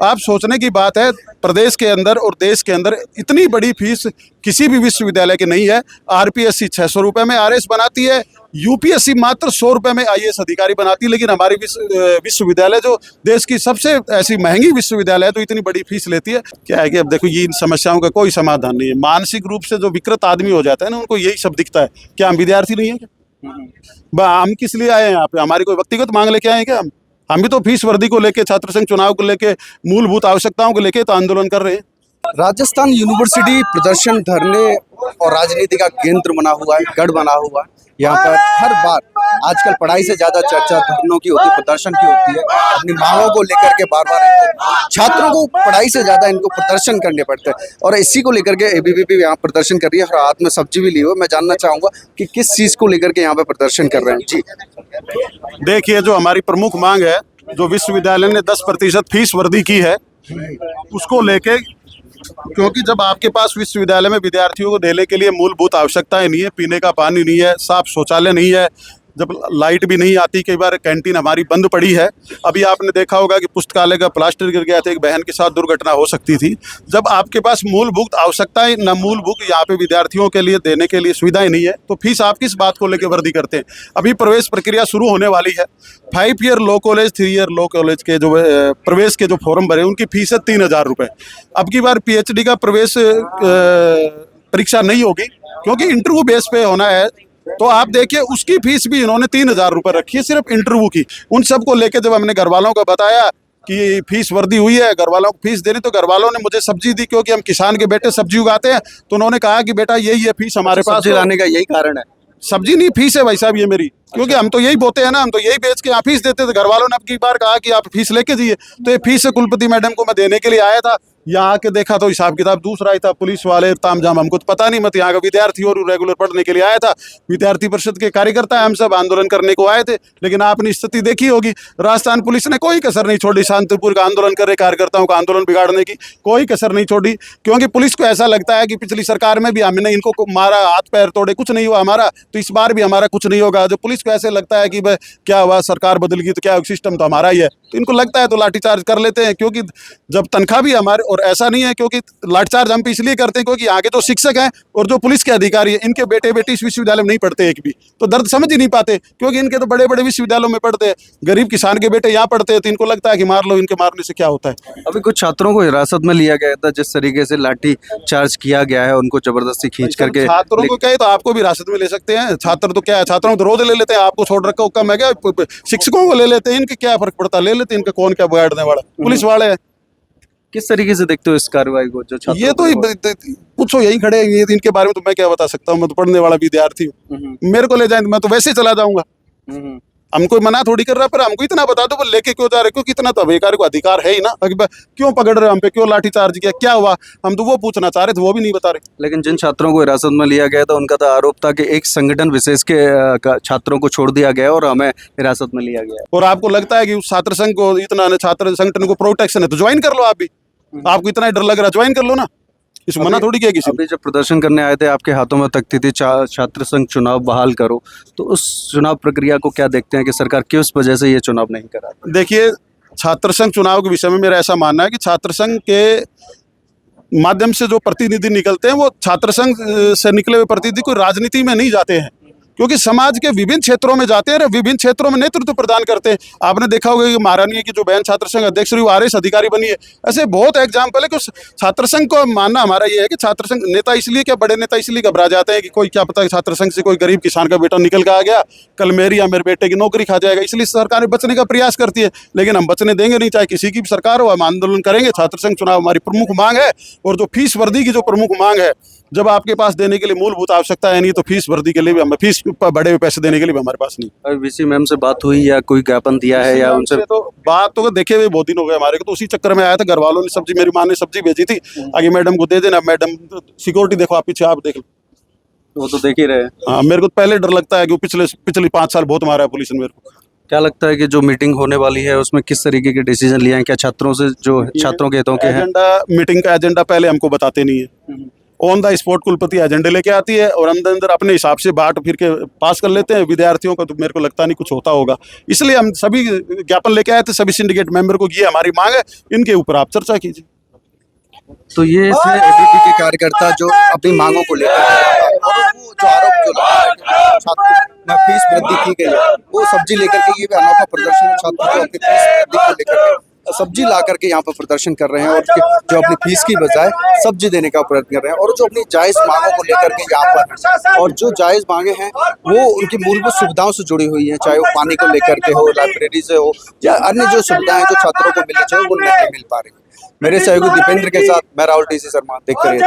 आप सोचने की बात है, प्रदेश के अंदर और देश के अंदर इतनी बड़ी फीस किसी भी विश्वविद्यालय की नहीं है। आरपीएससी 600 रुपये में आरएस बनाती है, यूपीएससी मात्र 100 रुपये में आईएएस अधिकारी बनाती है। लेकिन हमारी विश्वविद्यालय जो देश की सबसे ऐसी महंगी विश्वविद्यालय है तो इतनी बड़ी फीस लेती है। क्या है कि अब देखो, ये इन समस्याओं का कोई समाधान नहीं है। मानसिक रूप से जो विकृत आदमी हो जाता है ना, उनको यही सब दिखता है। क्या हम विद्यार्थी नहीं है क्या? हम किस लिए आए हैं यहाँ पे? हमारी कोई व्यक्तिगत मांग लेके आए हैं क्या? हम भी तो फीस वर्दी को लेके, छात्र संघ चुनाव को लेके, मूलभूत आवश्यकताओं को लेके तो आंदोलन कर रहे हैं। राजस्थान यूनिवर्सिटी प्रदर्शन, धरने और राजनीति का केंद्र बना हुआ है, गढ़ बना हुआ है। यहाँ पर हर बार आजकल पढ़ाई से ज्यादा चर्चा धरनों की होती है, प्रदर्शन की होती है। अपनी मांगों को लेकर के बार बार छात्रों को पढ़ाई से ज्यादा इनको प्रदर्शन करने पड़ते हैं, और इसी को लेकर के एबीवीपी यहाँ प्रदर्शन कर रही है। और हाथ में सब्जी भी ली हुई। मैं जानना चाहूंगा कि किस चीज को लेकर के यहाँ पे प्रदर्शन कर रहे हैं। जी देखिए, जो हमारी प्रमुख मांग है, जो विश्वविद्यालय ने 10% फीस वर्दी की है, उसको लेके, क्योंकि जब आपके पास विश्वविद्यालय में विद्यार्थियों को देने के लिए मूलभूत आवश्यकताएं नहीं है, पीने का पानी नहीं है, साफ शौचालय नहीं है, जब लाइट भी नहीं आती, कई बार कैंटीन हमारी बंद पड़ी है। अभी आपने देखा होगा कि पुस्तकालय का प्लास्टर गिर गया था, एक बहन के साथ दुर्घटना हो सकती थी। जब आपके पास मूलभूत आवश्यकताएं न मूलभूत यहाँ पे विद्यार्थियों के लिए देने के लिए सुविधाएं नहीं है, तो फीस आप किस बात को लेकर वर्दी करते हैं? अभी प्रवेश प्रक्रिया शुरू होने वाली है। 5 year law college, 3 year law college के जो प्रवेश के जो फॉर्म भरे, उनकी फीस है 3000 रुपये। अब की बार पीएचडी का प्रवेश परीक्षा नहीं होगी, क्योंकि इंटरव्यू बेस पे होना है। तो आप देखिए, उसकी फीस भी इन्होंने 3000 रुपये रखी है, सिर्फ इंटरव्यू की। उन सबको लेके जब हमने घर वालों को बताया कि फीस वर्दी हुई है, घर वालों को फीस देनी, तो घर वालों ने मुझे सब्जी दी, क्योंकि हम किसान के बेटे सब्जी उगाते हैं। तो उन्होंने कहा कि बेटा यही है फीस हमारे पास। सब्जी लाने का यही कारण है? सब्जी नहीं, फीस है भाई साहब ये मेरी, क्योंकि हम तो यही बोते हैं ना, हम तो यही बेच के यहाँ फीस देते थे। घर वालों ने अब की बार कहा कि आप फीस लेके जाइए, तो ये फीस कुलपति मैडम को मैं देने के लिए आया था। यहाँ आके देखा तो हिसाब किताब दूसरा ही था। पुलिस वाले तामझाम, हमको तो पता नहीं, मैं तो यहाँ का विद्यार्थी और रेगुलर पढ़ने के लिए आया था। विद्यार्थी परिषद के कार्यकर्ता हम सब आंदोलन करने को आए थे। लेकिन आपने स्थिति देखी होगी, राजस्थान पुलिस ने कोई कसर नहीं छोड़ी शांतिपूर्वक आंदोलन कर रहे कार्यकर्ताओं का आंदोलन बिगाड़ने की, कोई कसर नहीं छोड़ी। क्योंकि पुलिस को ऐसा लगता है कि पिछली सरकार में भी हमने इनको मारा, हाथ पैर तोड़े, कुछ नहीं हुआ हमारा, तो इस बार भी हमारा कुछ नहीं होगा। जो पुलिस को ऐसे लगता है कि भाई क्या हुआ, सरकार बदल गई तो क्या, सिस्टम तो हमारा ही है, तो इनको लगता है तो लाठीचार्ज कर लेते हैं। क्योंकि जब तनख्वाह भी हमारे, और ऐसा नहीं है, क्योंकि लाठीचार्ज हम इसलिए करते हैं क्योंकि आगे जो शिक्षक हैं और जो पुलिस के अधिकारी हैं, इनके बेटे बेटी इस विश्वविद्यालय में नहीं पढ़ते एक भी, तो दर्द समझ ही नहीं पाते। क्योंकि इनके तो बड़े बड़े विश्वविद्यालयों में पढ़ते हैं, गरीब किसान के बेटे यहाँ पढ़ते हैं, तो इनको लगता है कि मार लो, इनके मारने से क्या होता है। अभी कुछ छात्रों को हिरासत में लिया गया था, जिस तरीके से लाठी चार्ज किया गया है, उनको जबरदस्ती खींच करके। छात्रों को क्या है, तो आपको भी हिरासत में ले सकते हैं। छात्र तो क्या है, छात्रों को तो रोज ले लेते हैं, आपको छोड़ रखा कम है क्या? शिक्षकों को ले लेते हैं, इनके क्या फर्क पड़ता है, ले लेते हैं, इनका कौन क्या बिगाड़ने वाला, पुलिस वाले हैं। किस तरीके से देखते हो इस कार्रवाई को? जो ये तो पूछो, यहीं खड़े हैं, ये इनके बारे में तो मैं क्या बता सकता हूँ, मैं तो पढ़ने वाला विद्यार्थी हूँ। मेरे को ले जाए मैं तो वैसे ही चला जाऊंगा, हमको मना थोड़ी कर रहा, पर हमको इतना बता दो, लेके क्यों जा रहे, क्योंकि इतना तो अधिकारी को अधिकार है ही ना, क्यों पकड़ रहे हो हम पे, क्यों लाठीचार्ज किया, क्या हुआ, हम तो वो पूछना चाह रहे थे, वो भी नहीं बता रहे। लेकिन जिन छात्रों को हिरासत में लिया गया था, उनका तो आरोप था कि एक संगठन विशेष के छात्रों को छोड़ दिया गया और हमें हिरासत में लिया गया। और आपको लगता है कि उस छात्र संघ को इतना, छात्र संगठन को प्रोटेक्शन है तो ज्वाइन कर लो। आप भी, आपको इतना डर लग रहा है, ज्वाइन कर लो ना, इस मना थोड़ी किया किसी। अभी जब प्रदर्शन करने आए थे, आपके हाथों में तख्ती थी छात्र संघ चुनाव बहाल करो, तो उस चुनाव प्रक्रिया को क्या देखते हैं कि सरकार किस वजह से ये चुनाव नहीं करा? देखिए, छात्र संघ चुनाव के विषय में मेरा ऐसा मानना है कि छात्र संघ के माध्यम से जो प्रतिनिधि निकलते हैं, वो छात्र संघ से निकले हुए प्रतिनिधि कोई राजनीति में नहीं जाते हैं, क्योंकि समाज के विभिन्न क्षेत्रों में जाते हैं और विभिन्न क्षेत्रों में नेतृत्व प्रदान करते हैं। आपने देखा होगा कि महारानी की जो बहन छात्र संघ अध्यक्ष रही, वो आरएस अधिकारी बनी है। ऐसे बहुत एग्जाम्पल है कि छात्र संघ को मानना हमारा ये है कि छात्र संघ नेता इसलिए, क्या बड़े नेता इसलिए घबरा जाते हैं कि कोई क्या पता छात्र संघ से कोई गरीब किसान का बेटा निकल के आ गया, कल मेरी या मेरे बेटे की नौकरी खा जाएगा, इसलिए सरकार बचने का प्रयास करती है। लेकिन हम बचने देंगे नहीं, चाहे किसी की भी सरकार हो, हम आंदोलन करेंगे। छात्र संघ चुनाव हमारी प्रमुख मांग है, और जो फीस वर्दी की जो प्रमुख मांग है, जब आपके पास देने के लिए मूलभूत आवश्यकता है नहीं, तो फीस वर्दी के लिए भी हमें, फीस बड़े हुए पैसे देने के लिए भी हमारे पास नहीं। वीसी मैम से बात हुई या कोई ज्ञापन दिया है या उनसे? तो बात तो देखे हुए बहुत दिन हो गए हमारे को, तो उसी चक्कर में आया था। घर वालों ने सब्जी, मेरी माँ ने सब्जी भेजी थी, आगे मैडम को दे देना, मैडम सिक्योरिटी देखो, आप पीछे आप देख लो, वो तो देख ही रहे हैं। हाँ, मेरे को पहले डर लगता है कि पिछले 5 साल बहुत मारा है पुलिस ने मेरे को। क्या लगता है कि जो मीटिंग होने वाली है उसमें किस तरीके के डिसीजन लिए हैं? क्या छात्रों से, जो छात्रों के हितों के हैं? मीटिंग का एजेंडा पहले हमको बताते नहीं है, ऑन द स्पॉट कुलपति एजेंडे लेके आती है और अंदर अंदर अपने हिसाब से बांट फिर के पास कर लेते हैं। विद्यार्थियों का तो मेरे को लगता नहीं कुछ होता होगा, इसलिए हम सभी ज्ञापन लेके आए थे सभी सिंडिकेट मेंबर को, ये हमारी मांग है, इनके ऊपर आप चर्चा कीजिए। तो ये थे एबीपी के कार्यकर्ता जो अपनी मांगों को लेकर और वो जो आरोप जो लगा है कि छात्रों में फीस वृद्धि की गई है, वो सब्जी लेकर के ये भी अनोखा प्रदर्शन, छात्र जो अपनी फीस वृद्धि को लेकर के सब्जी ला करके यहाँ पर प्रदर्शन कर रहे हैं और जो अपनी फीस की बजाय सब्जी देने का प्रयत्न कर रहे हैं और जो अपनी जायज मांगों को लेकर के यहाँ पर, और जो जायज मांगे हैं वो उनकी मूलभूत सुविधाओं से जुड़ी हुई हैं, चाहे वो पानी को लेकर के हो, लाइब्रेरी से हो या अन्य जो सुविधाएं जो छात्रों को मिलनी चाहिए वो नहीं मिल पा रही। मेरे सहयोगी दीपेंद्र के साथ मैं राहुल टीसी शर्मा, देखते रहिए।